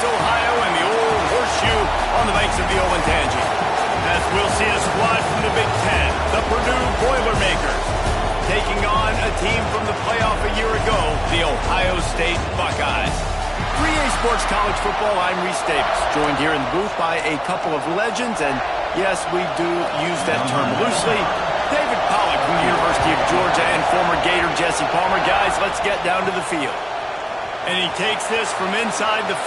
Columbus, Ohio, and the old horseshoe on the banks of the Olentangy. As we'll see a squad from the Big Ten, the Purdue Boilermakers, taking on a team from the playoff a year ago, the Ohio State Buckeyes. 3A Sports College Football, I'm Reese Davis, joined here in the booth by a couple of legends, and yes, we do use that term loosely. David Pollack from the University of Georgia and former Gator Jesse Palmer. Guys, let's get down to the field. And he takes this from inside the 5.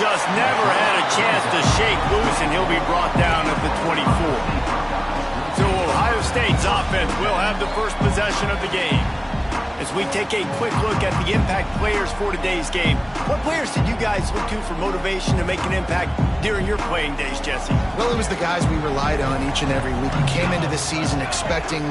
Just never had a chance to shake loose, and he'll be brought down at the 24. So Ohio State's offense will have the first possession of the game. As we take a quick look at the impact players for today's game, what players did you guys look to for motivation to make an impact during your playing days, Jesse? Well, it was the guys we relied on each and every week. We came into the season expecting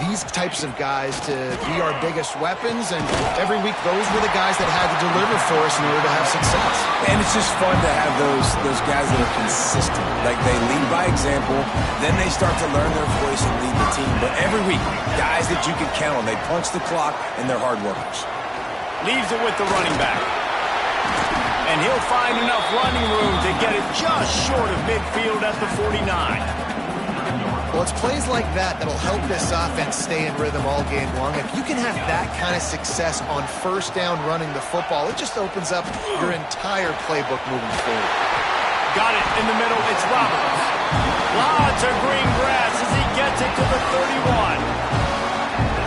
these types of guys to be our biggest weapons, and every week those were the guys that had to deliver for us in order to have success. And it's just fun to have those guys that are consistent. Like, they lead by example, then they start to learn their voice and lead the team. But every week, guys that you can count on, they punch the clock, and they're hard workers. Leaves it with the running back. And he'll find enough running room to get it just short of midfield at the 49. Well, it's plays like that that'll help this offense stay in rhythm all game long. If you can have that kind of success on first down running the football, it just opens up your entire playbook moving forward. Got it in the middle. It's Roberts. Lots of green grass as he gets it to the 31.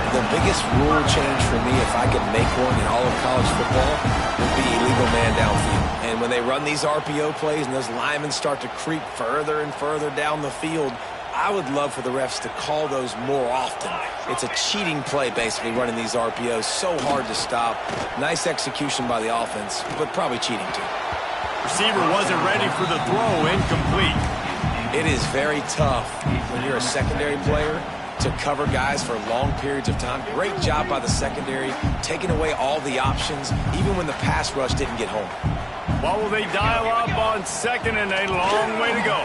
The biggest rule change for me, if I could make one in all of college football, would be illegal man downfield. And when they run these RPO plays and those linemen start to creep further and further down the field, I would love for the refs to call those more often. It's a cheating play, basically, running these RPOs. So hard to stop. Nice execution by the offense, but probably cheating too. Receiver wasn't ready for the throw. Incomplete. It is very tough when you're a secondary player to cover guys for long periods of time. Great job by the secondary, taking away all the options, even when the pass rush didn't get home. What will they dial up on second and a long way to go?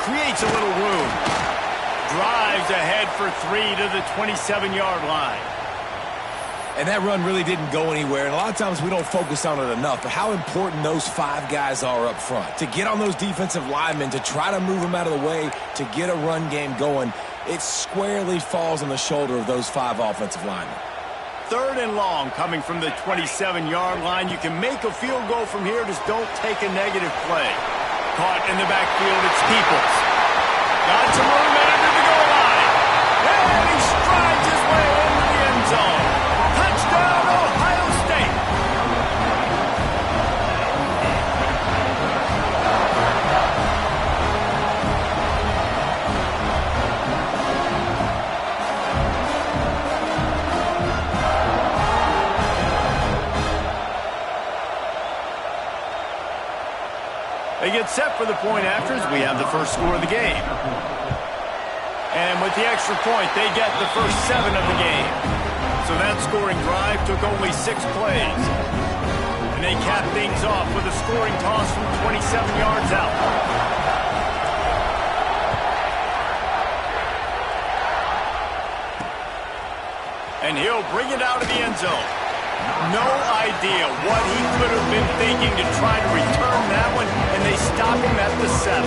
Creates a little room. Drives ahead for 3 to the 27-yard line. And that run really didn't go anywhere, and a lot of times we don't focus on it enough, but how important those 5 guys are up front. To get on those defensive linemen, to try to move them out of the way, to get a run game going, it squarely falls on the shoulder of those 5 offensive linemen. 3rd and long coming from the 27-yard line. You can make a field goal from here, just don't take a negative play. Caught in the backfield, it's Peoples. Got some room under the goal line. And he strides his way into the end zone. Touchdown, Ohio State. They get set for the point after as we have the first score of the game. And with the extra point, they get the first 7 of the game. So that scoring drive took only 6 plays. And they cap things off with a scoring toss from 27 yards out. And he'll bring it out of the end zone. No idea what he could have been thinking to try to return that one, and they stop him at the 7.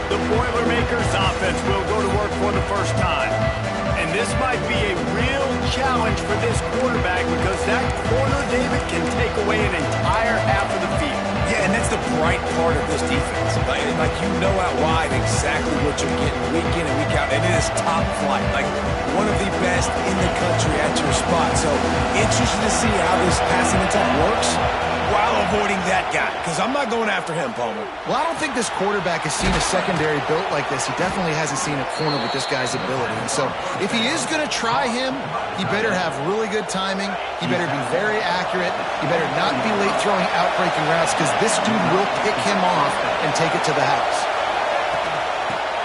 The Boilermakers offense will go to work for the first time. And this might be a real challenge for this quarterback because that corner, David, can take away an entire half of the field. Yeah, and that's the bright part of this defense. Like you know out wide exactly what you're getting week in and week out, and it is top flight. Like one of the best in the country at your spot. So interested to see how this passing attack works while avoiding that guy, because I'm not going after him, Palmer. Well, I don't think this quarterback has seen a secondary built like this. He definitely hasn't seen a corner with this guy's ability. And so if he is going to try him, he better have really good timing. He better be very accurate. He better not be late throwing out-breaking routes because this dude will pick him off and take it to the house.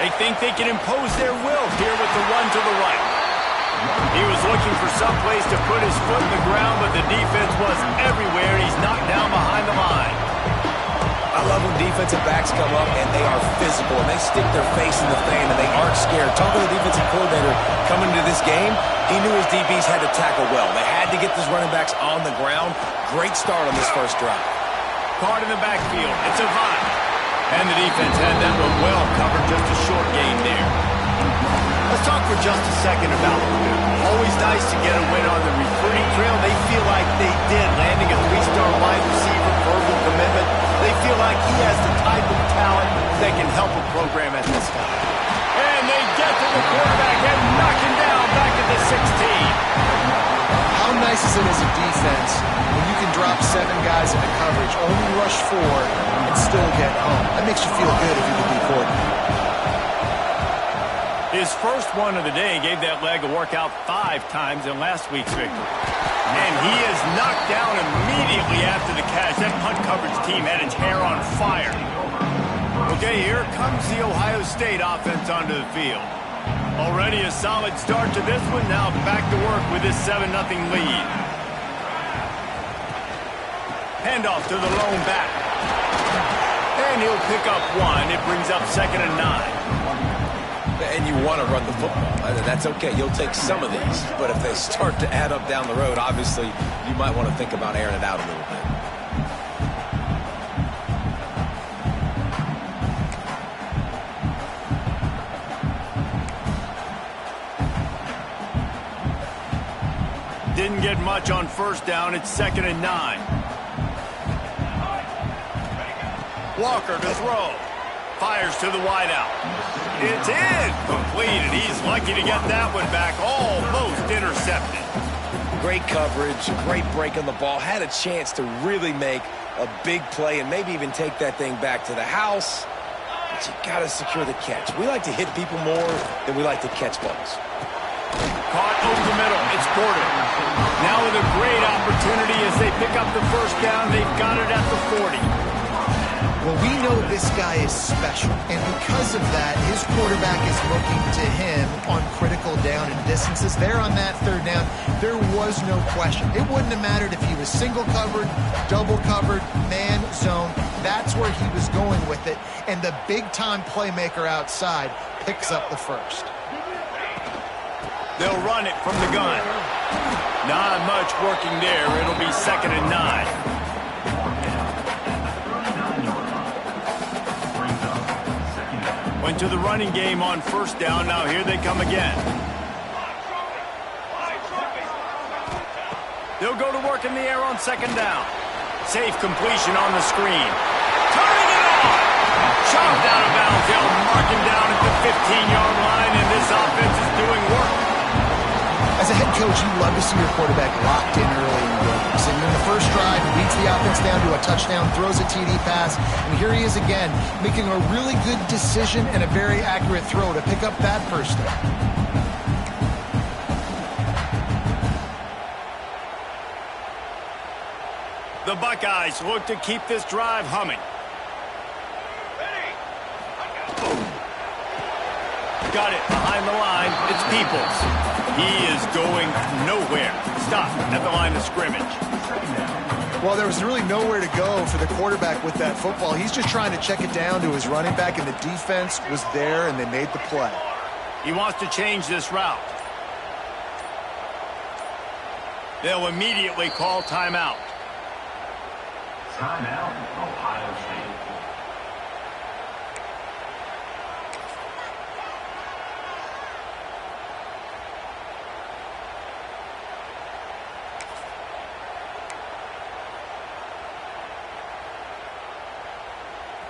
They think they can impose their will here with the run to the right. He was looking for some place to put his foot in the ground, but the defense was everywhere. He's knocked down behind the line. I love when defense defensive backs come up, and they are physical, and they stick their face in the fan, and they aren't scared. Talk to the defensive coordinator coming into this game. He knew his DBs had to tackle well. They had to get these running backs on the ground. Great start on this first drive. Card in the backfield. It's a vibe. And the defense had that one well covered. Just a short gain there. Let's talk for just a second about Purdue. Always nice to get a win on the recruiting trail. They feel like they did, landing a 3-star wide receiver, verbal commitment. They feel like he has the type of talent that can help a program at this time. And they get to the quarterback and knock him down back at the 16. How nice is it as a defense when you can drop 7 guys into coverage, only rush 4, and still get home? That makes you feel good if you're the D coordinator. His first one of the day gave that leg a workout 5 times in last week's victory. And he is knocked down immediately after the catch. That punt coverage team had its hair on fire. Okay, here comes the Ohio State offense onto the field. Already a solid start to this one. Now back to work with this 7-0 lead. Handoff to the lone back. And he'll pick up 1. It brings up 2nd and 9. And you want to run the football. That's okay. You'll take some of these. But if they start to add up down the road, obviously, you might want to think about airing it out a little bit. Didn't get much on first down. It's 2nd and 9. Walker to throw. Fires to the wideout. It's in. Completed. He's lucky to get that one back. Almost intercepted. Great coverage, great break on the ball. Had a chance to really make a big play and maybe even take that thing back to the house. But you got to secure the catch. We like to hit people more than we like to catch balls. Caught over the middle. It's Porter. Now with a great opportunity as they pick up the first down. They've got it at the 40. Well, we know this guy is special, and because of that, his quarterback is looking to him on critical down and distances. There on that 3rd down, there was no question. It wouldn't have mattered if he was single covered, double covered, man zone. That's where he was going with it, and the big-time playmaker outside picks up the first. They'll run it from the gun. Not much working there. It'll be 2nd and 9. Went to the running game on first down. Now here they come again. They'll go to work in the air on 2nd down. Safe completion on the screen. Turning it on! Chopped out of bounds. They'll mark him down at the 15-yard line, and this offense is doing work. As a head coach, you love to see your quarterback locked in early in games. And in the first drive, he leads the offense down to a touchdown, throws a TD pass, and here he is again, making a really good decision and a very accurate throw to pick up that first down. The Buckeyes look to keep this drive humming. Got it behind the line. It's Peoples. He is going nowhere. Stop at the line of scrimmage. Well, there was really nowhere to go for the quarterback with that football. He's just trying to check it down to his running back, and the defense was there, and they made the play. He wants to change this route. They'll immediately call timeout. Timeout, Ohio State.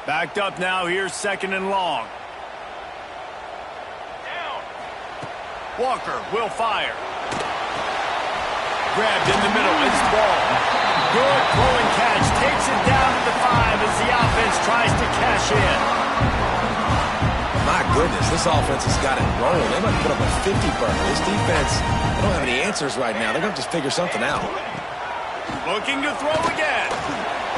Backed up now. Here's 2nd and long. Walker will fire. Grabbed in the middle. It's ball. Good throwing catch. Takes it down to the 5 as the offense tries to cash in. My goodness, this offense has got it rolling. They might put up a 50-burger. This defense, they don't have any answers right now. They're going to have to figure something out. Looking to throw again.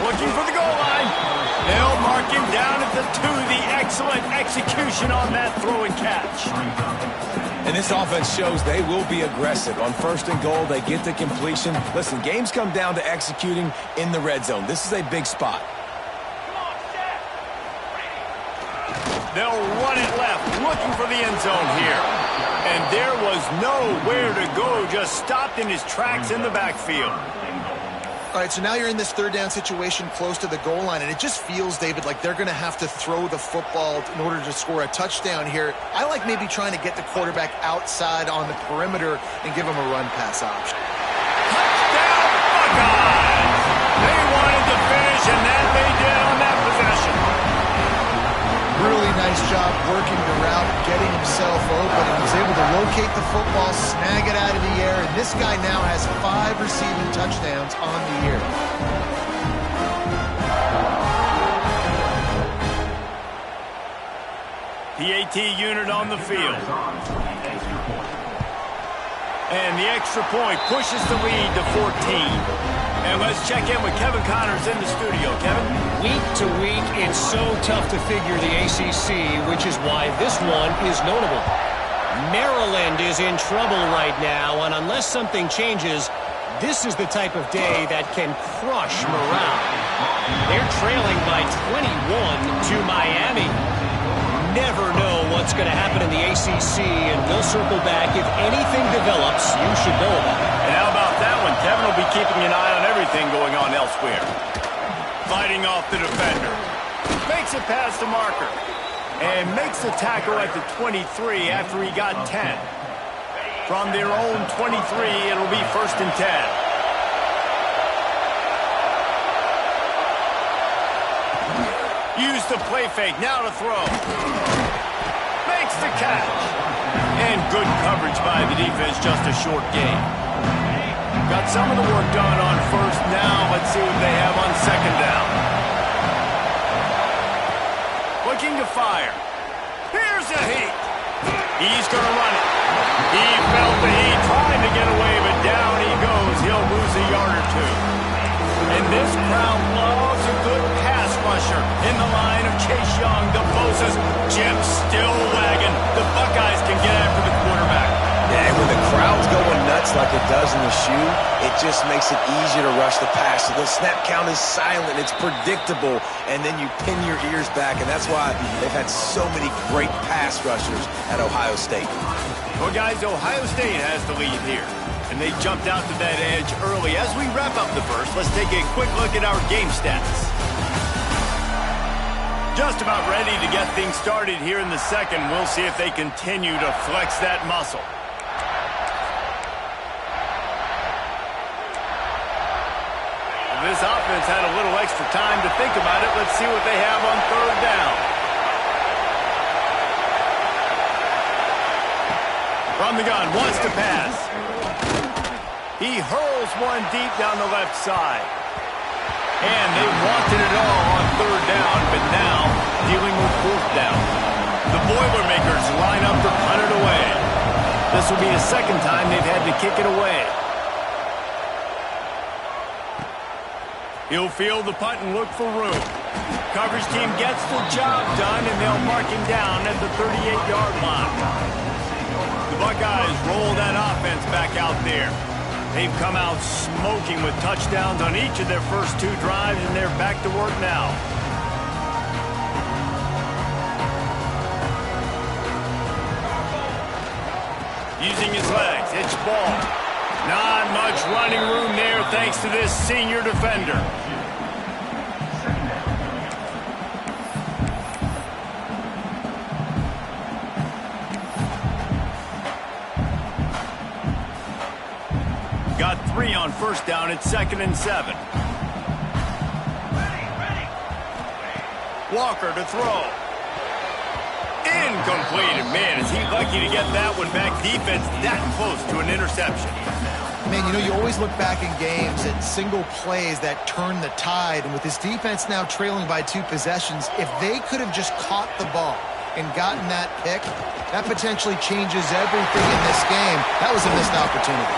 Looking for the goal line. They'll mark him down at the 2. The excellent execution on that throw and catch. And this offense shows they will be aggressive. On 1st and goal, they get the completion. Listen, games come down to executing in the red zone. This is a big spot. They'll run it left, looking for the end zone here. And there was nowhere to go, just stopped in his tracks in the backfield. All right, so now you're in this third down situation close to the goal line, and it just feels, David, like they're going to have to throw the football in order to score a touchdown here. I like maybe trying to get the quarterback outside on the perimeter and give him a run-pass option. Touchdown, Buckeyes! They wanted to finish, and that they did on that possession. Really nice job working the route, getting himself open, and he's able to locate the football, snag it out of the air, and this guy now has 5 receiving touchdowns on the year. PAT unit on the field. And the extra point pushes the lead to 14. And let's check in with Kevin Connors in the studio. Kevin? Week to week, it's so tough to figure the ACC, which is why this one is notable. Maryland is in trouble right now, and unless something changes, this is the type of day that can crush morale. They're trailing by 21 to Miami. Never know what's going to happen in the ACC, and we'll circle back. If anything develops, you should know about it. And how about that one? Kevin will be keeping an eye on everything going on elsewhere. Fighting off the defender. Makes it past the marker. And makes the tackle at the 23 after he got 10. From their own 23, it'll be 1st and 10. Use the play fake, now to throw. Makes the catch. And good coverage by the defense, just a short gain. Got some of the work done on 1st. Now let's see what they have on 2nd down. Looking to fire. Here's the heat. He's going to run it. He felt the heat, trying to get away, but down he goes. He'll lose a yard or 2. And this crowd loves a good pass rusher in the line of Chase Young. DeBosa's Jim still wagging. The Buckeyes can get after the quarterback. Yeah, when the crowd's going nuts like it does in the shoe, it just makes it easier to rush the pass. So the snap count is silent. It's predictable, and then you pin your ears back, and that's why they've had so many great pass rushers at Ohio State. Well, guys, Ohio State has the lead here, and they jumped out to that edge early. As we wrap up the first, let's take a quick look at our game stats. Just about ready to get things started here in the second. We'll see if they continue to flex that muscle. This offense had a little extra time to think about it. Let's see what they have on 3rd down. From the gun, wants to pass. He hurls one deep down the left side. And they wanted it all on 3rd down, but now dealing with 4th down. The Boilermakers line up to punt it away. This will be the 2nd time they've had to kick it away. He'll field the punt and look for room. Coverage team gets the job done, and they'll mark him down at the 38-yard line. The Buckeyes roll that offense back out there. They've come out smoking with touchdowns on each of their first 2 drives, and they're back to work now. Using his legs, it's ball. Not much running room there thanks to this senior defender. Got 3 on 1st down. It's 2nd and 7. Walker to throw. Incomplete. Man, is he lucky to get that one back. Defense that close to an interception. Man, you know, you always look back in games at single plays that turn the tide. And with this defense now trailing by 2 possessions, if they could have just caught the ball and gotten that pick, that potentially changes everything in this game. That was a missed opportunity.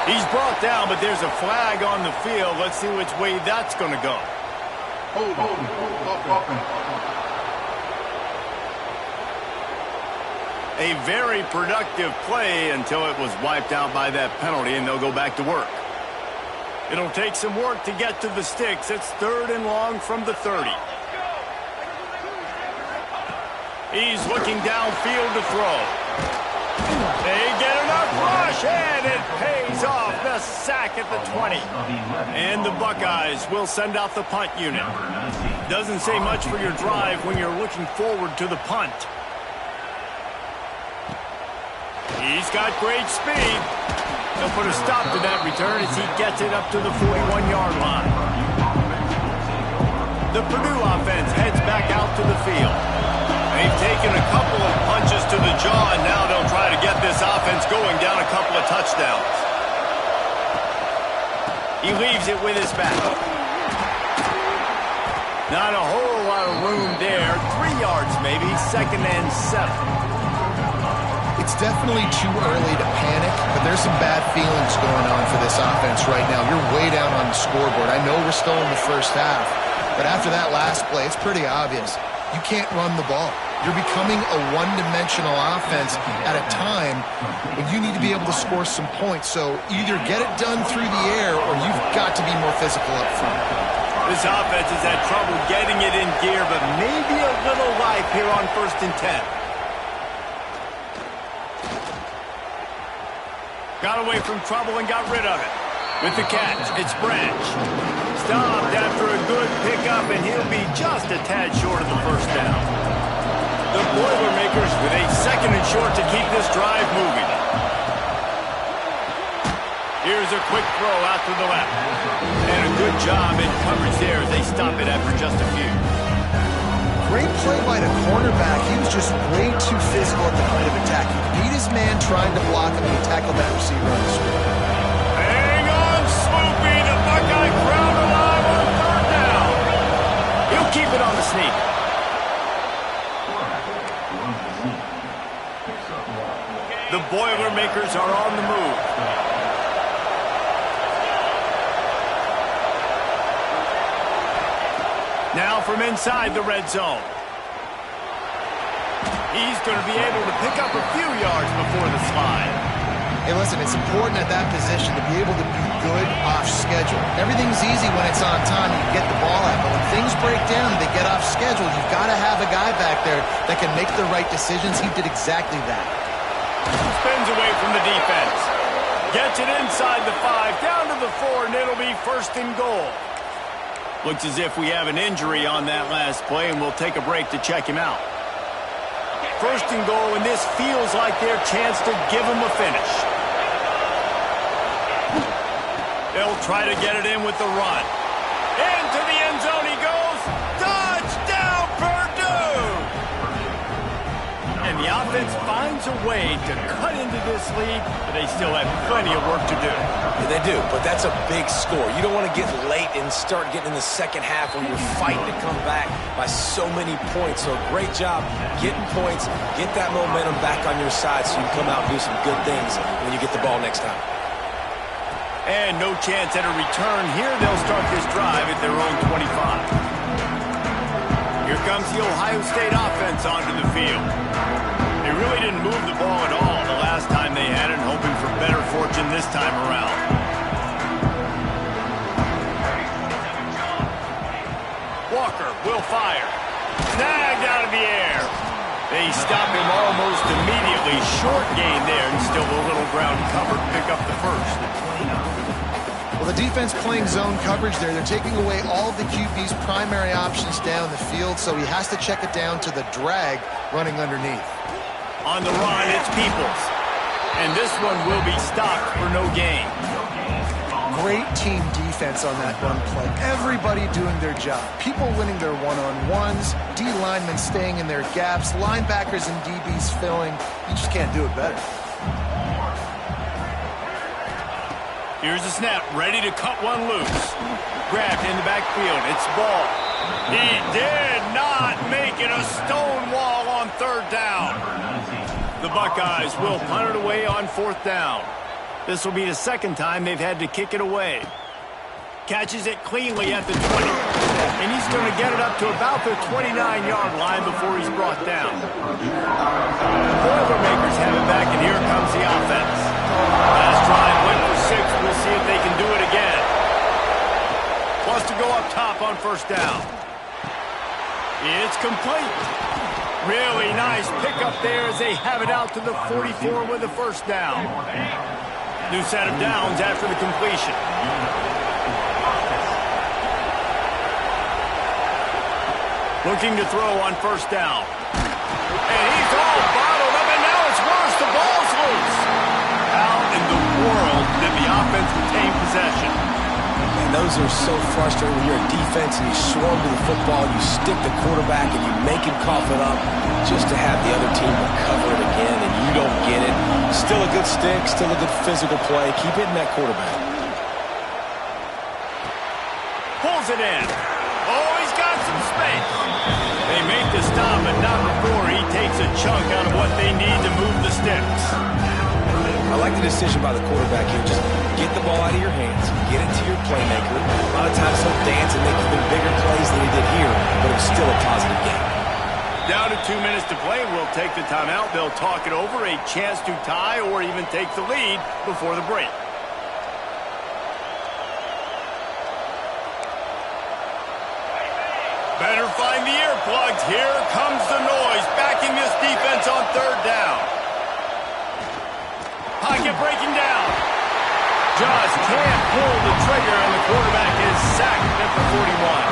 He's brought down, but there's a flag on the field. Let's see which way that's going to go. A very productive play until it was wiped out by that penalty, and they'll go back to work. It'll take some work to get to the sticks. It's 3rd and long from the 30. He's looking downfield to throw. They get enough rush, and it pays off. The sack at the 20. And the Buckeyes will send out the punt unit. Doesn't say much for your drive when you're looking forward to the punt. He's got great speed. He'll put a stop to that return as he gets it up to the 41-yard line. The Purdue offense heads back out to the field. They've taken a couple of punches to the jaw, and now they'll try to get this offense going down a couple of touchdowns. He leaves it with his back. Not a whole lot of room there. 3 yards maybe, 2nd and 7. It's definitely too early to panic, but there's some bad feelings going on for this offense right now. You're way down on the scoreboard. I know we're still in the first half, but after that last play, it's pretty obvious. You can't run the ball. You're becoming a one-dimensional offense at a time when you need to be able to score some points. So either get it done through the air or you've got to be more physical up front. This offense has had trouble getting it in gear, but maybe a little life here on 1st and 10. Got away from trouble and got rid of it. With the catch, it's Branch. Stopped after a good pickup, and he'll be just a tad short of the 1st down. The Boilermakers with a 2nd and short to keep this drive moving. Here's a quick throw out to the left. And a good job in coverage there as they stop it after just a few. Great play by the cornerback. He was just way too physical at the point of attack. He beat his man trying to block him, and he tackled that receiver on the screen. Hang on, Swoopy. The Buckeye crowd alive on 3rd down. He'll keep it on the sneak. The Boilermakers are on the move. Now from inside the red zone. He's going to be able to pick up a few yards before the slide. Hey, listen, it's important at that position to be able to be good off schedule. Everything's easy when it's on time and you get the ball out, but when things break down and they get off schedule, you've got to have a guy back there that can make the right decisions. He did exactly that. Spins away from the defense. Gets it inside the 5, down to the 4, and it'll be 1st and goal. Looks as if we have an injury on that last play, and we'll take a break to check him out. 1st and goal, and this feels like their chance to give him a finish. They'll try to get it in with the run. Into the end zone he goes. Touchdown, Purdue! And the offense finds a way to cut into this lead, but they still have plenty of work to do. Yeah, they do, but that's a big score. You don't want to get late and start getting in the 2nd half where you're fighting to come back by so many points. So great job getting points, get that momentum back on your side so you can come out and do some good things when you get the ball next time. And no chance at a return here. They'll start this drive at their own 25. Here comes the Ohio State offense onto the field. They really didn't move the ball at all the last time they had it, hoping for better fortune this time around. Walker will fire. Snagged out of the air. They stop him almost immediately. Short gain there, and still a little ground cover. Pick up the 1st. Well, the defense playing zone coverage there. They're taking away all of the QB's primary options down the field, so he has to check it down to the drag running underneath. On the run, it's Peoples. And this one will be stopped for no gain. Great team defense on that run play. Everybody doing their job. People winning their one-on-ones, D linemen staying in their gaps, linebackers and DBs filling. You just can't do it better. Here's a snap, ready to cut one loose. Grabbed in the backfield, it's Ball. He did not make it a stone wall on 3rd down. The Buckeyes will punt it away on 4th down. This will be the 2nd time they've had to kick it away. Catches it cleanly at the 20. And he's going to get it up to about the 29-yard line before he's brought down. The Boilermakers have it back, and here comes the offense. Last drive went for 6. We'll see if they can do it again. Plus to go up top on 1st down. It's complete. Really nice pickup there as they have it out to the 44 with a first down. New set of downs after the completion. Looking to throw on first down. And he's all bottled up, and now it's worse. The ball's loose. How in the world did the offense retain possession? And those are so frustrating when you're a defense and you swarm to the football, you stick the quarterback and you make him cough it up just to have the other team recover it again, and you don't get it. Still a good stick, still a good physical play. Keep hitting that quarterback. Pulls it in. Oh, he's got some space. They make the stop, but not before he takes a chunk out of what they need to move the sticks. I like the decision by the quarterback here. Just get the ball out of your hands, get it to your playmaker. A lot of times he'll dance and make even bigger plays than he did here, but it was still a positive game. Down to 2 minutes to play. We'll take the timeout. They'll talk it over. A chance to tie or even take the lead before the break. Better find the earplugs. Here comes the noise. Backing this defense on third down. Pocket breaking down. Just can't pull the trigger, and the quarterback is sacked at the 41.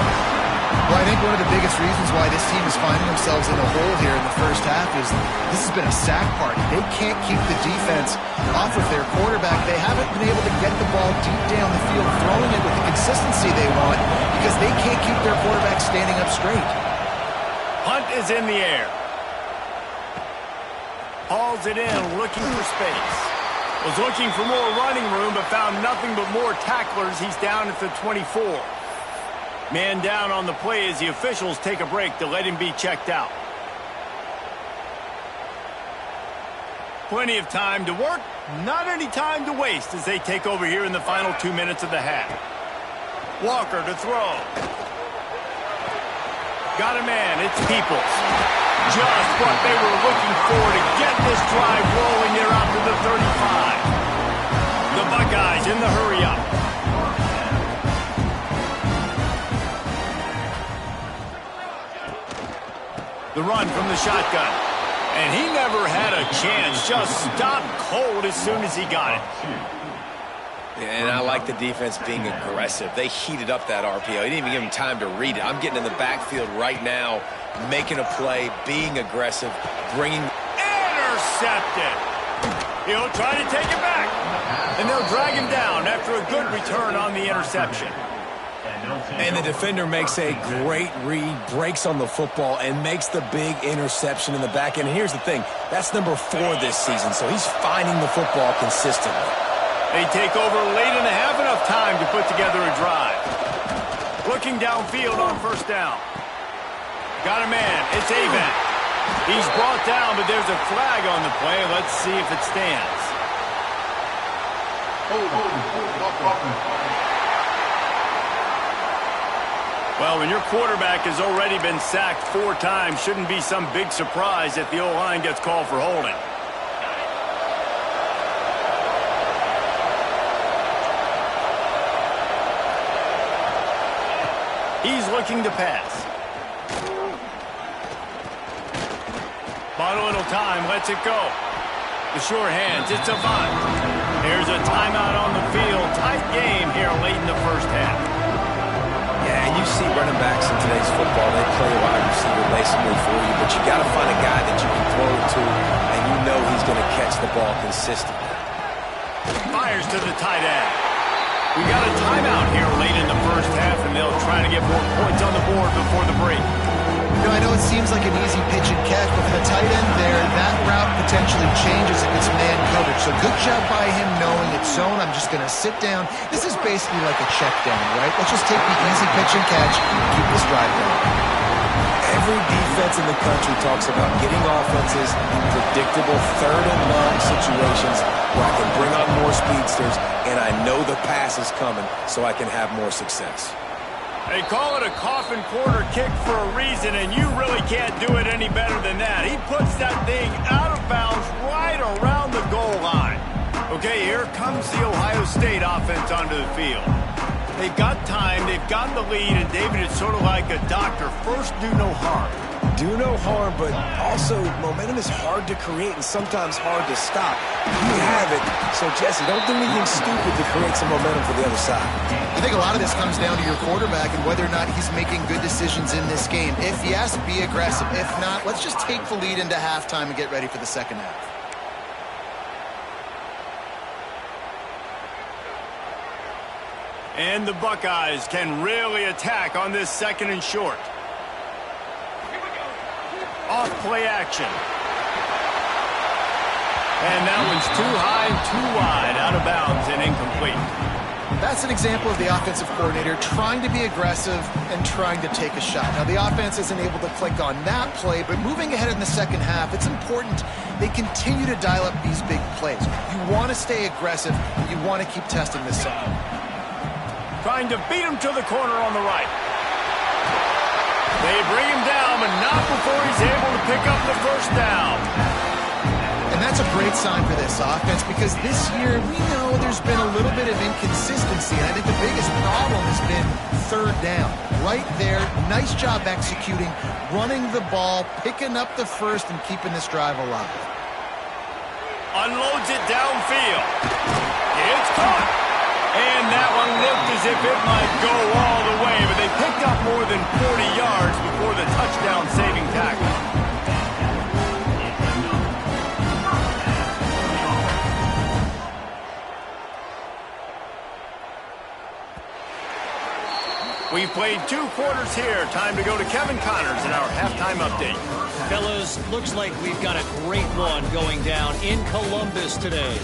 Well, I think one of the biggest reasons why this team is finding themselves in a hole here in the first half is this has been a sack party. They can't keep the defense off of their quarterback. They haven't been able to get the ball deep down the field, throwing it with the consistency they want because they can't keep their quarterback standing up straight. Hunt is in the air. Hauls it in, looking for space. Was looking for more running room, but found nothing but more tacklers. He's down at the 24. Man down on the play as the officials take a break to let him be checked out. Plenty of time to work, not any time to waste as they take over here in the final 2 minutes of the half. Walker to throw. Got a man, it's Peoples. Just what they were looking for to get this drive rolling. They're out to the 35. The Buckeyes in the hurry-up. The run from the shotgun. And he never had a chance. Just stopped cold as soon as he got it. And I like the defense being aggressive. They heated up that RPO. They didn't even give him time to read it. I'm getting in the backfield right now, making a play, being aggressive, bringing... Intercepted. He'll try to take it back. And they'll drag him down after a good return on the interception. And the defender makes a great read, breaks on the football, and makes the big interception in the back end. And here's the thing, that's number 4 this season, so he's finding the football consistently. They take over late in the half, enough time to put together a drive. Looking downfield on first down. Got a man, it's Avent. He's brought down, but there's a flag on the play. Let's see if it stands. Well, when your quarterback has already been sacked 4 times, shouldn't be some big surprise if the O-line gets called for holding. He's looking to pass. Bought a little time, lets it go. The sure hands, it's Avant. There's a timeout on the field. Tight game here late in the first half. Yeah, and you see running backs in today's football, they play a wide receiver basically for you, but you got to find a guy that you can throw it to, and you know he's going to catch the ball consistently. Fires to the tight end. We got a timeout here late in the first half, and they'll try to get more points on the board before the break. You know, I know it seems like an easy pitch and catch, but for the tight end there, that route potentially changes if it's man coverage. So good job by him knowing it's zone. I'm just going to sit down. This is basically like a check down, right? Let's just take the easy pitch and catch and keep this drive going. Every defense in the country talks about getting offenses in predictable third and long situations where I can bring on more speedsters and I know the pass is coming so I can have more success. They call it a coffin corner kick for a reason, and you really can't do it any better than that. He puts that thing out of bounds right around the goal line. Okay, here comes the Ohio State offense onto the field. They've got time, they've got the lead, and David, it's sort of like a doctor. First, do no harm. do no harm, but also momentum is hard to create and sometimes hard to stop. You have it, so Jesse, don't do anything stupid to create some momentum for the other side. I think a lot of this comes down to your quarterback and whether or not he's making good decisions in this game. If yes, be aggressive. If not, let's just take the lead into halftime and get ready for the second half. And the Buckeyes can really attack on this second and short. Off play action. And that one's too high, too wide, out of bounds and incomplete. That's an example of the offensive coordinator trying to be aggressive and trying to take a shot. Now, the offense isn't able to click on that play, but moving ahead in the second half, it's important they continue to dial up these big plays. You want to stay aggressive, and you want to keep testing this zone. Trying to beat him to the corner on the right. They bring him down, but not before he's able to pick up the first down. And that's a great sign for this offense because this year we know there's been a little bit of inconsistency. And I think the biggest problem has been third down. Right there, nice job executing, running the ball, picking up the first, and keeping this drive alive. Unloads it downfield. It's caught. And that one looked as if it might go all the way, but they picked up more than 40 yards before the touchdown-saving tackle. We've played 2 quarters here. Time to go to Kevin Connors in our halftime update. Fellas, looks like we've got a great one going down in Columbus today.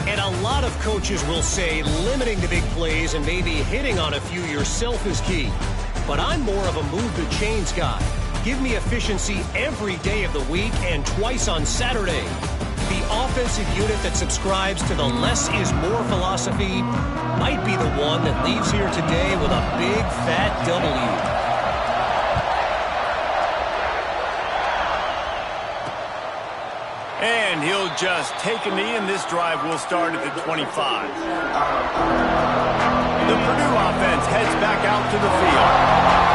And a lot of coaches will say limiting the big plays and maybe hitting on a few yourself is key. But I'm more of a move the chains guy. Give me efficiency every day of the week and twice on Saturday. The offensive unit that subscribes to the less is more philosophy might be the one that leaves here today with a big fat W. And he'll just take a knee, and this drive will start at the 25. The Purdue offense heads back out to the field.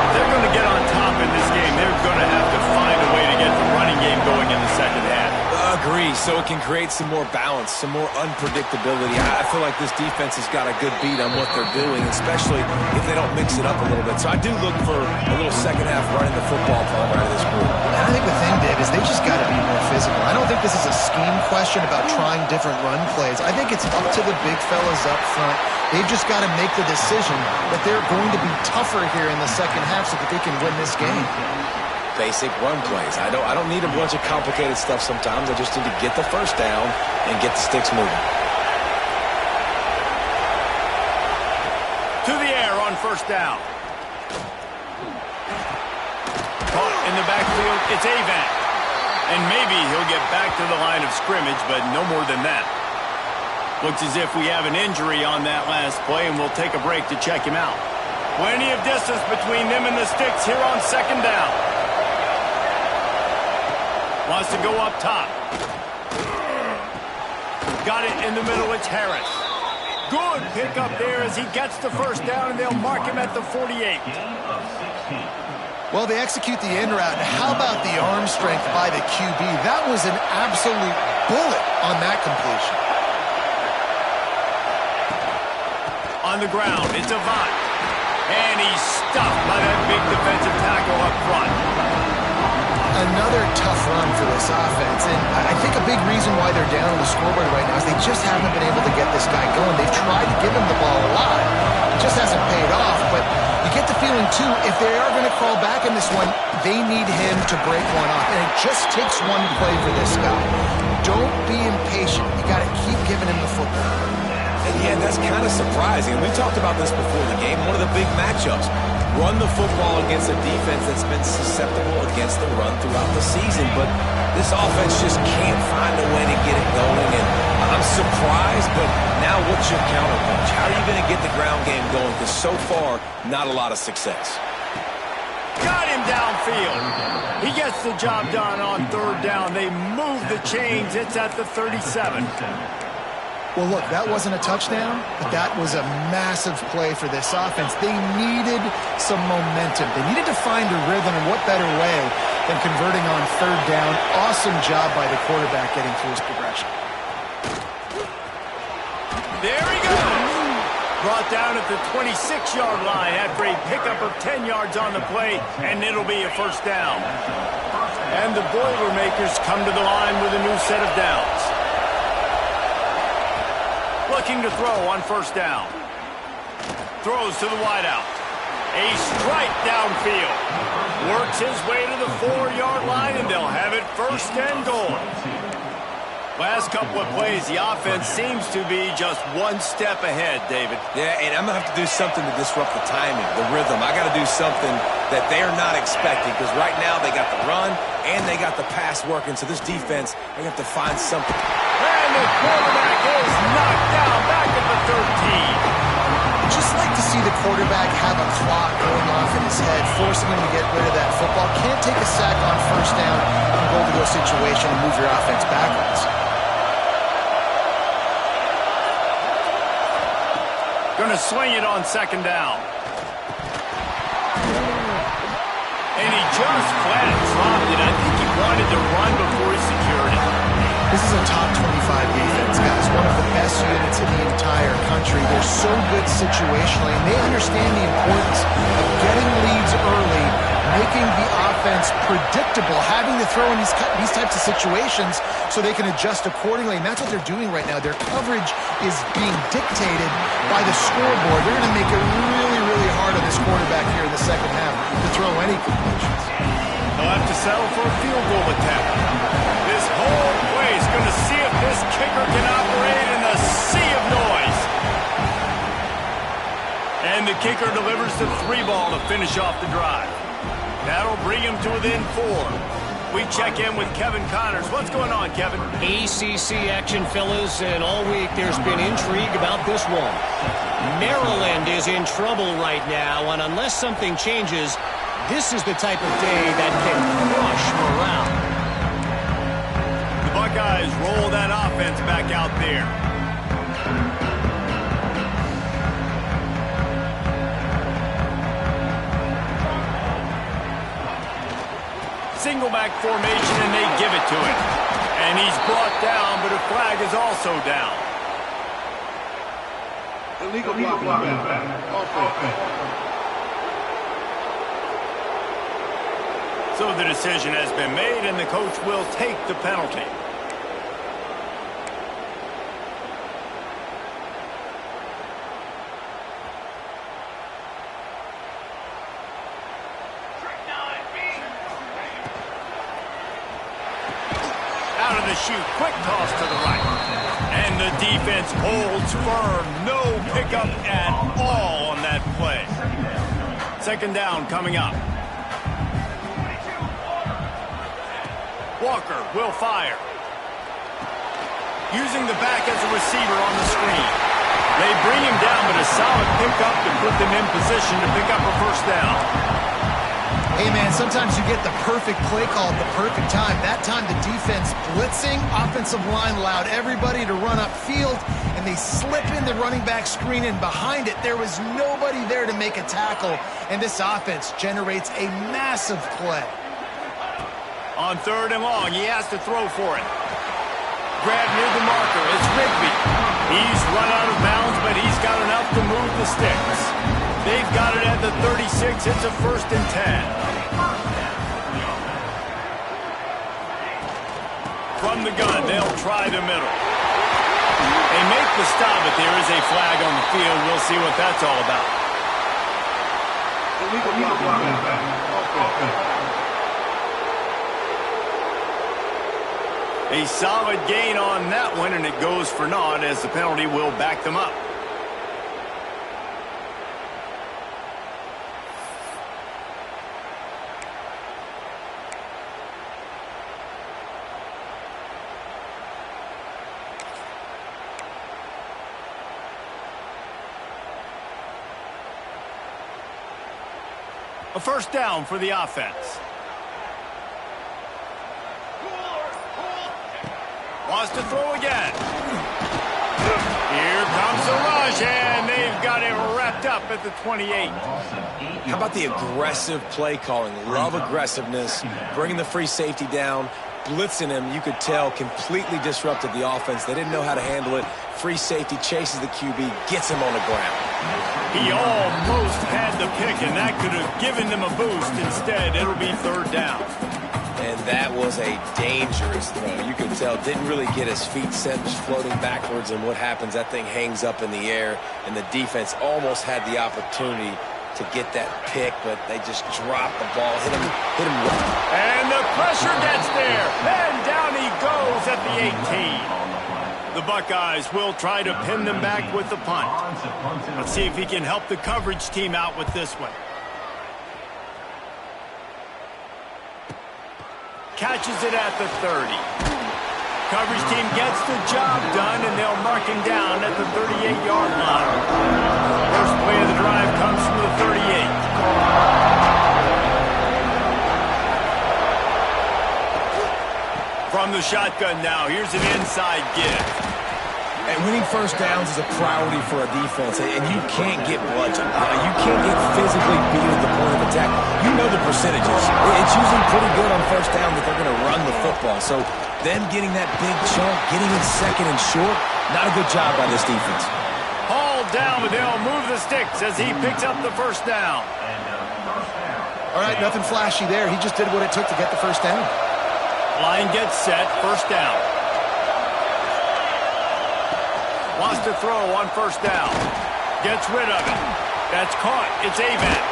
If they're going to get on top in this game, they're going to have to find a way to get the running game going in the second half. Agree, so it can create some more balance, some more unpredictability. I feel like this defense has got a good beat on what they're doing, especially if they don't mix it up a little bit. So I do look for a little second half running the football part out of this group. I think the thing, Dave, is they just got to be more physical. I don't think this is a scheme question about trying different run plays. I think it's up to the big fellas up front. They've just got to make the decision that they're going to be tougher here in the second half so that they can win this game. Basic run plays. I don't need a bunch of complicated stuff sometimes. I just need to get the first down and get the sticks moving. To the air on first down. Caught in the backfield. It's Avant. And maybe he'll get back to the line of scrimmage, but no more than that. Looks as if we have an injury on that last play, and we'll take a break to check him out. Plenty of distance between them and the sticks here on second down. Wants to go up top. Got it in the middle. It's Harris. Good pickup there as he gets the first down, and they'll mark him at the 48. Well, they execute the in route. How about the arm strength by the QB? That was an absolute bullet on that completion. On the ground, it's Avant. And he's stuffed by that big defensive tackle up front. Another tough run for this offense, and I think a big reason why they're down on the scoreboard right now is they just haven't been able to get this guy going. They've tried to give him the ball a lot. It just hasn't paid off, but you get the feeling, too, if they are going to crawl back in this one, they need him to break one off, and it just takes one play for this guy. Don't be impatient. You got to keep giving him the football. And yeah, that's kind of surprising. We talked about this before the game. One of the big matchups. Run the football against a defense that's been susceptible against the run throughout the season. But this offense just can't find a way to get it going. And I'm surprised, but now what's your counterpunch? How are you going to get the ground game going? Because so far, not a lot of success. Got him downfield. He gets the job done on third down. They move the chains. It's at the 37. Well, look, that wasn't a touchdown, but that was a massive play for this offense. They needed some momentum. They needed to find a rhythm, and what better way than converting on third down. Awesome job by the quarterback getting through his progression. There he goes. Brought down at the 26-yard line after a pickup of 10 yards on the play, and it'll be a first down. And the Boilermakers come to the line with a new set of downs. Looking to throw on first down. Throws to the wideout. A strike downfield. Works his way to the 4-yard line, and they'll have it first and goal. Last couple of plays, the offense seems to be just one step ahead, David. Yeah, and I'm going to have to do something to disrupt the timing, the rhythm. I got to do something that they're not expecting, because right now they got the run and they got the pass working. So this defense, they have to find something. And the quarterback is knocked down back at the 13. Just like to see the quarterback have a clock going off in his head, forcing him to get rid of that football. Can't take a sack on first down and goal-to-go situation and move your offense backwards. Going to swing it on second down. And he just flat dropped it. I think he wanted to run before he secured it. This is a top 25 defense, guys. One of the best units in the entire country. They're so good situationally, and they understand the importance of getting leads early, making the offense predictable, having to throw in these types of situations so they can adjust accordingly. And that's what they're doing right now. Their coverage is being dictated by the scoreboard. They're going to make it really, really hard on this quarterback here in the second half to throw any completions. They'll have to settle for a field goal attempt. This whole play is going to see if this kicker can operate in the sea of noise. And the kicker delivers the 3-ball to finish off the drive. That'll bring him to within 4. We check in with Kevin Connors. What's going on, Kevin? ACC action, fellas, and all week there's been intrigue about this one. Maryland is in trouble right now, and unless something changes, this is the type of day that can crush morale. The Buckeyes roll that offense back out there. Single back formation, and they give it to him. And he's brought down, but a flag is also down. Illegal block. So the decision has been made, and the coach will take the penalty. Out of the chute, quick toss to the right. And the defense holds firm. No pickup at all on that play. Second down coming up. Walker will fire. Using the back as a receiver on the screen. They bring him down, but a solid pickup to put them in position to pick up a first down. Hey, man, sometimes you get the perfect play call at the perfect time. That time the defense blitzing, offensive line allowed everybody to run upfield, and they slip in the running back screen, and behind it there was nobody there to make a tackle, and this offense generates a massive play. On third and long, he has to throw for it. Grab near the marker, it's Rigby. He's run out of bounds, but he's got enough to move the sticks. They've got it at the 36. It's a 1st and 10. From the gun, they'll try the middle. They make the stop, but there is a flag on the field. We'll see what that's all about. A solid gain on that one, and it goes for naught as the penalty will back them up. A first down for the offense. Wants to throw again. push, and they've got it wrapped up at the 28. How about the aggressive play calling? Love aggressiveness, bringing the free safety down, blitzing him. You could tell completely disrupted the offense. They didn't know how to handle it. Free safety chases the QB, gets him on the ground. He almost had the pick, and that could have given them a boost. Instead, it'll be third down. And that was a dangerous throw. You could tell, didn't really get his feet set, was floating backwards, and what happens, that thing hangs up in the air, and the defense almost had the opportunity to get that pick, but they just dropped the ball, hit him right. And the pressure gets there, and down he goes at the 18. The Buckeyes will try to pin them back with the punt. Let's see if he can help the coverage team out with this one. Catches it at the 30. Coverage team gets the job done, and they'll mark him down at the 38-yard line. First play of the drive comes from the 38. From the shotgun now, here's an inside give. And winning first downs is a priority for a defense, and you can't get bludgeoned. You can't get physically beat at the point of attack. You know the percentages. It's usually pretty good on first down that they're going to run the football. So them getting that big chunk, getting it second and short, not a good job by this defense. Hauled down, but they'll move the sticks as he picks up the first down. All right, nothing flashy there. He just did what it took to get the first down. Line gets set, first down. Wants to throw on first down. Gets rid of it. That's caught. It's Avent.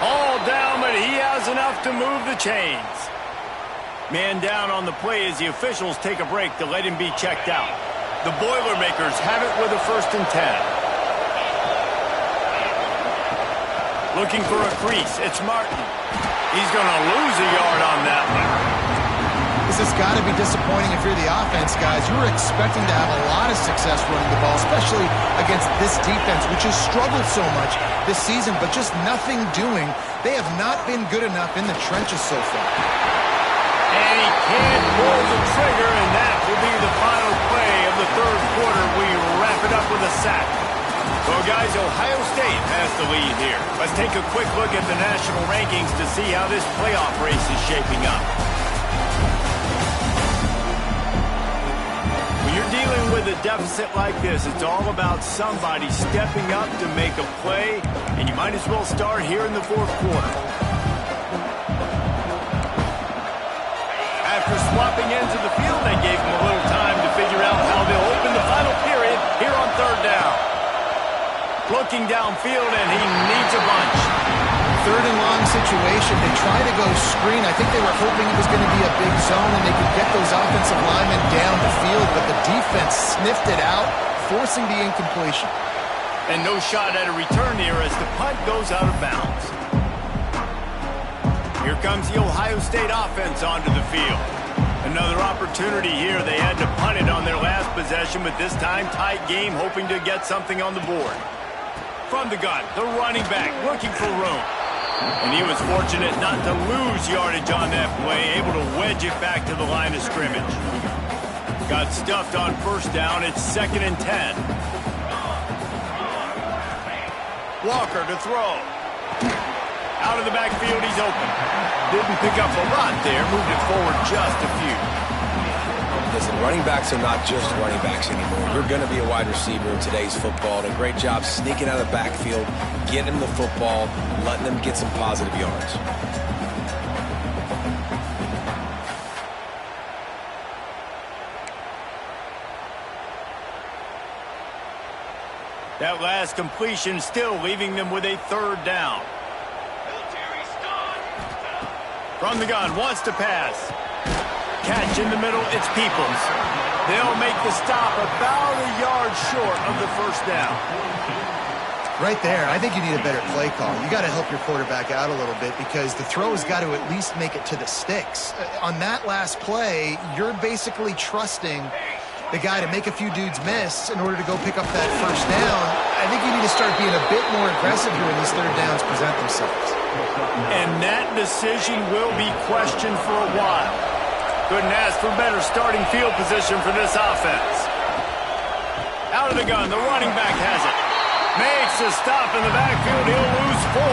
All down, but he has enough to move the chains. Man down on the play as the officials take a break to let him be checked out. The Boilermakers have it with a 1st and 10. Looking for a crease. It's Martin. He's going to lose a yard on that one. This has got to be disappointing if you're the offense, guys. You were expecting to have a lot of success running the ball, especially against this defense, which has struggled so much this season, but just nothing doing. They have not been good enough in the trenches so far. And he can't pull the trigger, and that will be the final play of the third quarter. We wrap it up with a sack. Well, guys, Ohio State has the lead here. Let's take a quick look at the national rankings to see how this playoff race is shaping up. When you're dealing with a deficit like this, it's all about somebody stepping up to make a play, and you might as well start here in the fourth quarter. After swapping ends of the field, they gave him a little time to figure out how they'll open the final period here on third down. Looking downfield, and he needs a bunch. Third and long situation. They try to go screen. I think they were hoping it was going to be a big zone and they could get those offensive linemen down the field, but the defense sniffed it out, forcing the incompletion. And no shot at a return here as the punt goes out of bounds. Here comes the Ohio State offense onto the field. Another opportunity here. They had to punt it on their last possession, but this time tight game, hoping to get something on the board. From the gun, the running back looking for room. And he was fortunate not to lose yardage on that play, able to wedge it back to the line of scrimmage. Got stuffed on first down. It's 2nd and 10. Walker to throw. Out of the backfield, he's open. Didn't pick up a lot there, moved it forward just a few. Listen, running backs are not just running backs anymore. You're going to be a wide receiver in today's football, and a great job sneaking out of the backfield, getting them the football, letting them get some positive yards. That last completion still leaving them with a third down. From the gun, wants to pass. Catch in the middle, it's Peoples. They'll make the stop about a yard short of the first down. Right there, I think you need a better play call. You got to help your quarterback out a little bit because the throw has got to at least make it to the sticks. On that last play, you're basically trusting the guy to make a few dudes miss in order to go pick up that first down. I think you need to start being a bit more aggressive here when these third downs present themselves. And that decision will be questioned for a while. Couldn't ask for better starting field position for this offense. Out of the gun, the running back has it. Makes a stop in the backfield. He'll lose 4.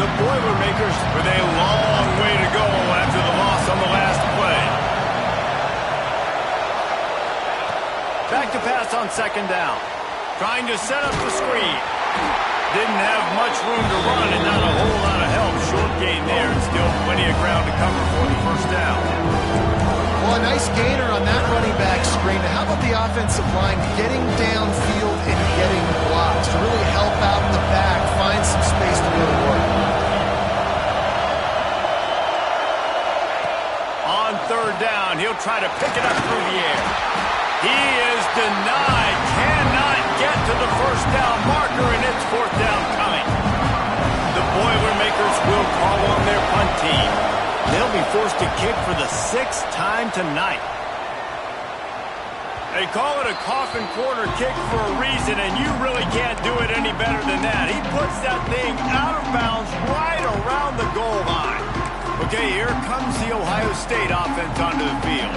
The Boilermakers with a long way to go after the loss on the last play. Back to pass on second down. Trying to set up the screen. Didn't have much room to run and not a whole lot of help. Short gain there and still plenty of ground to cover for the first down. Well, a nice gainer on that running back screen. How about the offensive line getting downfield and getting blocks to really help out the back, find some space to really work? On third down, he'll try to pick it up through the air. He is denied. Cannot get to the first down marker, and it's fourth down coming. The Boilermakers will call on their punt team. They'll be forced to kick for the 6th time tonight. They call it a coffin corner kick for a reason, and you really can't do it any better than that. He puts that thing out of bounds right around the goal line. Okay, here comes the Ohio State offense onto the field.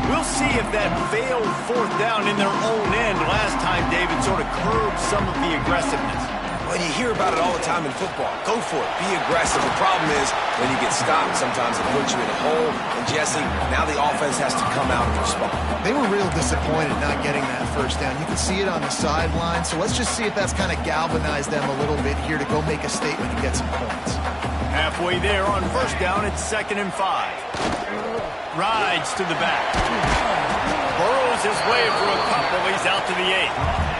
We'll see if that failed fourth down in their own end last time, David, sort of curbed some of the aggressiveness. Well, you hear about it all the time in football. Go for it. Be aggressive. The problem is when you get stopped, sometimes it puts you in a hole. And, Jesse, now the offense has to come out and respond. They were real disappointed not getting that first down. You can see it on the sideline. So let's just see if that's kind of galvanized them a little bit here to go make a statement and get some points. Halfway there on first down, it's 2nd and 5. Rides to the back. Burrows his way for a couple. He's out to the 8.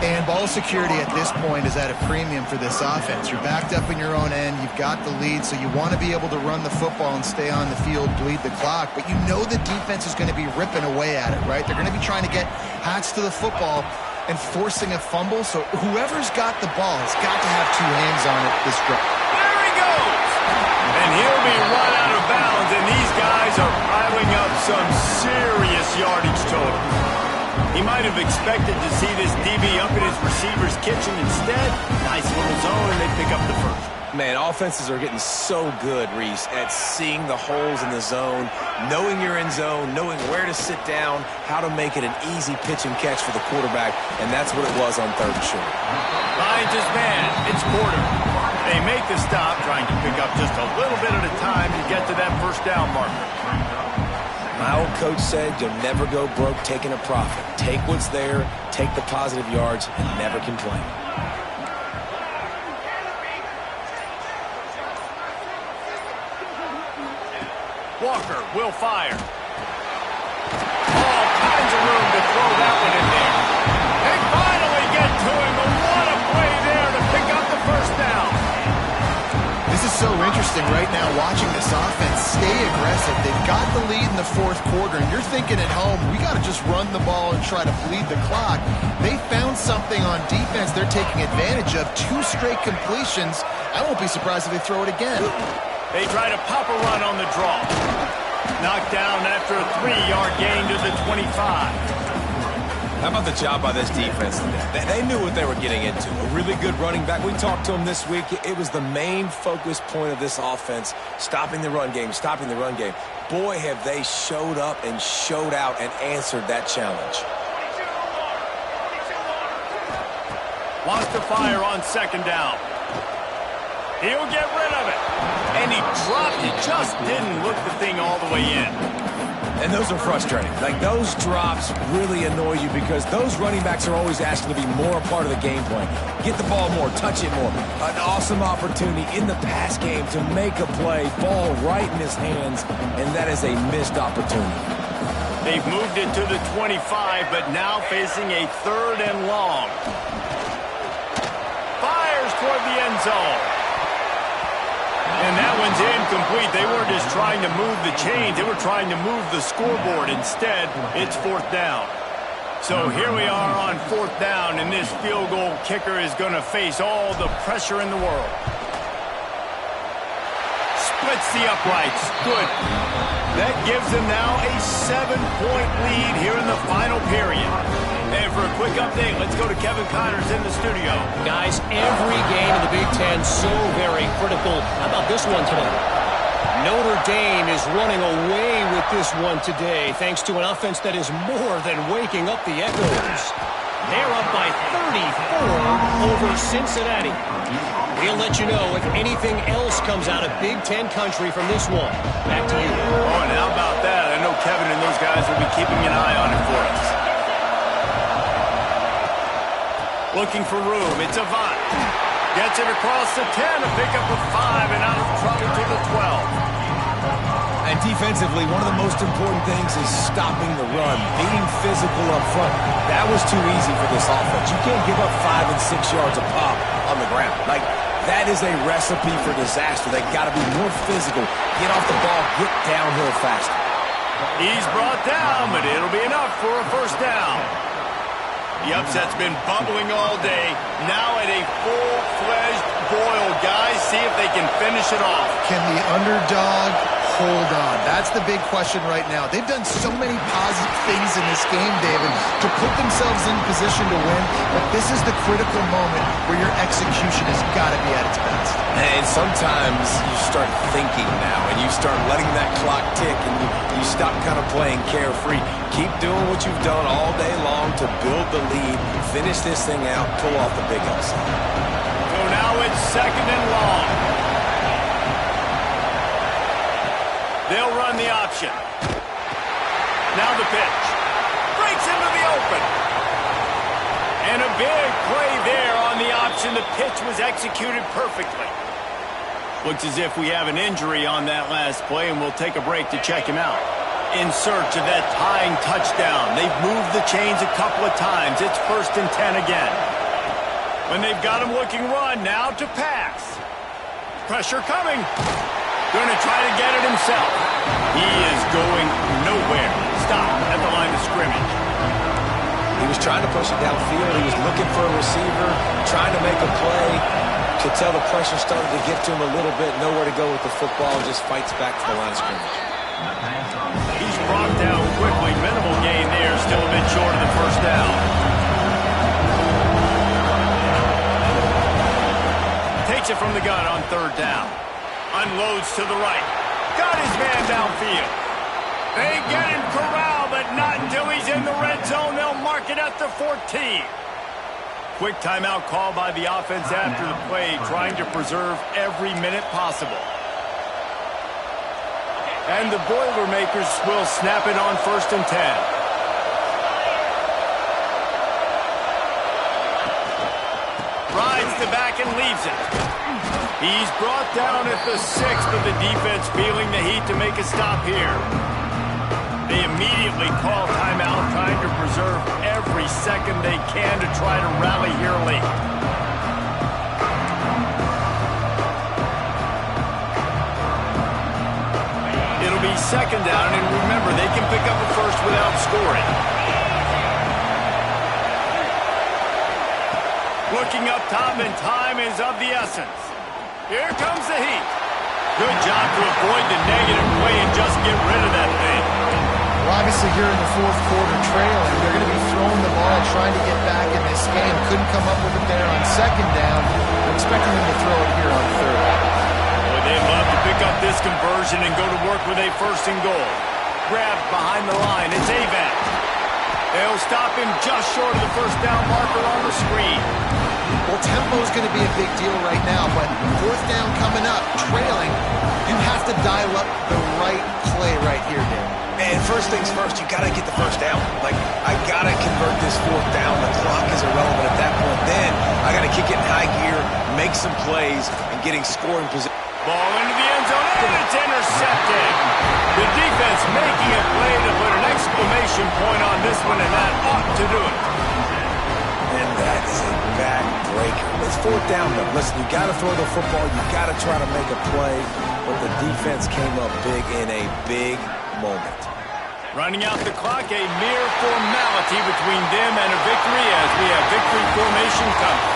And ball security at this point is at a premium for this offense. You're backed up in your own end. You've got the lead, so you want to be able to run the football and stay on the field, bleed the clock. But you know the defense is going to be ripping away at it, right? They're going to be trying to get hats to the football and forcing a fumble. So whoever's got the ball has got to have 2 hands on it this drive. There he goes! And he'll be run out of bounds, and these guys are piling up some serious yardage total. He might have expected to see this DB up in his receiver's kitchen. Instead, nice little zone, and they pick up the first. Man, offenses are getting so good, Reese, at seeing the holes in the zone, knowing you're in zone, knowing where to sit down, how to make it an easy pitch and catch for the quarterback, and that's what it was on 3rd and short. Finds his man. It's Porter. They make the stop, trying to pick up just a little bit at a time to get to that first down marker. My old coach said you'll never go broke taking a profit. Take what's there, take the positive yards, and never complain. Walker will fire. All kinds of room to throw that one in there. They finally get to him, but what a play there to pick up the first down. This is so interesting right now watching this offense stay aggressive. They've got the lead in the 4th quarter, and you're thinking at home, we got to just run the ball and try to bleed the clock. They found something on defense they're taking advantage of. 2 straight completions. I won't be surprised if they throw it again. They try to pop a run on the draw. Knocked down after a 3-yard gain to the 25. How about the job by this defense today? They knew what they were getting into. A really good running back. We talked to him this week. It was the main focus point of this offense, stopping the run game, stopping the run game. Boy, have they showed up and showed out and answered that challenge. Wants to fire on second down. He'll get rid of it. And he dropped it. Just didn't look the thing all the way in. And those are frustrating. Like, those drops really annoy you because those running backs are always asking to be more a part of the game plan. Get the ball more, touch it more. An awesome opportunity in the pass game to make a play, ball right in his hands, and that is a missed opportunity. They've moved it to the 25, but now facing a 3rd and long. Fires toward the end zone. And that one's incomplete. They weren't just trying to move the chains. They were trying to move the scoreboard. Instead, it's 4th down. So here we are on 4th down, and this field goal kicker is going to face all the pressure in the world. Splits the uprights. Good. That gives them now a 7-point lead here in the final period. And for a quick update, let's go to Kevin Connors in the studio. Guys, every game in the Big Ten so very critical. How about this one today? Notre Dame is running away with this one today, thanks to an offense that is more than waking up the echoes. They're up by 34 over Cincinnati. We'll let you know if anything else comes out of Big Ten country from this one. Back to you. Oh, and how about that? I know Kevin and those guys will be keeping an eye on it for us. Looking for room. It's Avant. Gets it across the 10 to pick up a 5 and out of trouble to the 12. And defensively, one of the most important things is stopping the run, being physical up front. That was too easy for this offense. You can't give up 5 and 6 yards a pop on the ground. Like, that is a recipe for disaster. They got to be more physical, get off the ball, get downhill faster. He's brought down, but it'll be enough for a first down. The upset's been bubbling all day. Now at a full-fledged boil. Guys, see if they can finish it off. Can the underdog hold on? That's the big question right now. They've done so many positive things in this game, David, to put themselves in position to win, but this is the critical moment where your execution has got to be at its best. And sometimes you start thinking now, and you start letting that clock tick, and you stop kind of playing carefree. Keep doing what you've done all day long to build the lead, finish this thing out, pull off the big upset. So now it's 2nd and long. They'll run the option. Now the pitch. Breaks into the open. And a big play there on the option. The pitch was executed perfectly. Looks as if we have an injury on that last play, and we'll take a break to check him out. In search of that tying touchdown. They've moved the chains a couple of times. It's 1st and 10 again. When they've got him looking run, now to pass. Pressure coming. Going to try to get it himself. He is going nowhere. Stop at the line of scrimmage. He was trying to push it downfield. He was looking for a receiver, trying to make a play. Could tell the pressure started to get to him a little bit. Nowhere to go with the football. Just fights back to the line of scrimmage. He's brought down quickly. Minimal gain there. Still a bit short of the first down. Takes it from the gun on 3rd down. Unloads to the right. Got his man downfield. They get him corralled, but not until he's in the red zone. They'll mark it at the 14. Quick timeout call by the offense after the play, trying to preserve every minute possible. And the Boilermakers will snap it on 1st and 10. Rides the back and leaves it. He's brought down at the 6, but the defense feeling the heat to make a stop here. They immediately call timeout, trying to preserve every second they can to try to rally here late. It'll be 2nd down, and remember, they can pick up a first without scoring. Looking up top, and time is of the essence. Here comes the heat. Good job to avoid the negative play and just get rid of that thing. Well, obviously here in the 4th quarter trailing, they're going to be throwing the ball, trying to get back in this game. Couldn't come up with it there on 2nd down. I'm expecting them to throw it here on 3rd. Boy, they'd love to pick up this conversion and go to work with a 1st and goal. Grabbed behind the line. It's Avant. They'll stop him just short of the first down marker on the screen. Well, tempo is going to be a big deal right now, but 4th down coming up, trailing, you have to dial up the right play right here, Dan. And first things first, you got to get the first down. Like, I got to convert this 4th down. The clock is irrelevant at that point. Then I got to kick it in high gear, make some plays, and getting scoring position. Ball into the end zone, and it's intercepted. The defense making a play to put an exclamation point on this one, and that ought to do it. And that is a backbreaker. It's 4th down, though. Listen, you got to throw the football. You got to try to make a play. But the defense came up big in a big moment. Running out the clock, a mere formality between them and a victory as we have victory formation coming.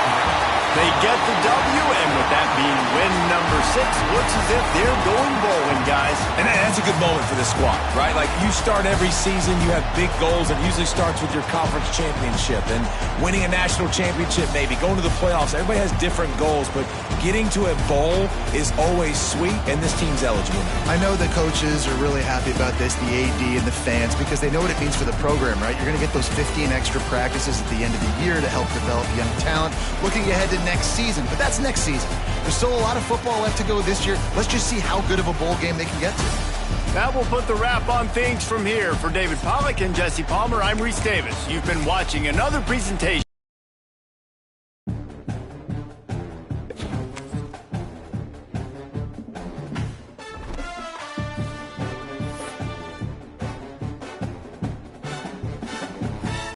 They get the W, and with that being win number 6, looks as if they're going bowling, guys. And that's a good moment for the squad, right? Like, you start every season, you have big goals. It usually starts with your conference championship and winning a national championship, maybe going to the playoffs. Everybody has different goals, but getting to a bowl is always sweet, and this team's eligible. I know the coaches are really happy about this, the AD and the fans, because they know what it means for the program, right? You're going to get those 15 extra practices at the end of the year to help develop young talent, looking ahead to next season. But that's next season. There's still a lot of football left to go this year. Let's just see how good of a bowl game they can get to. That will put the wrap on things from here. For David Pollack and Jesse Palmer, I'm Reese Davis. You've been watching another presentation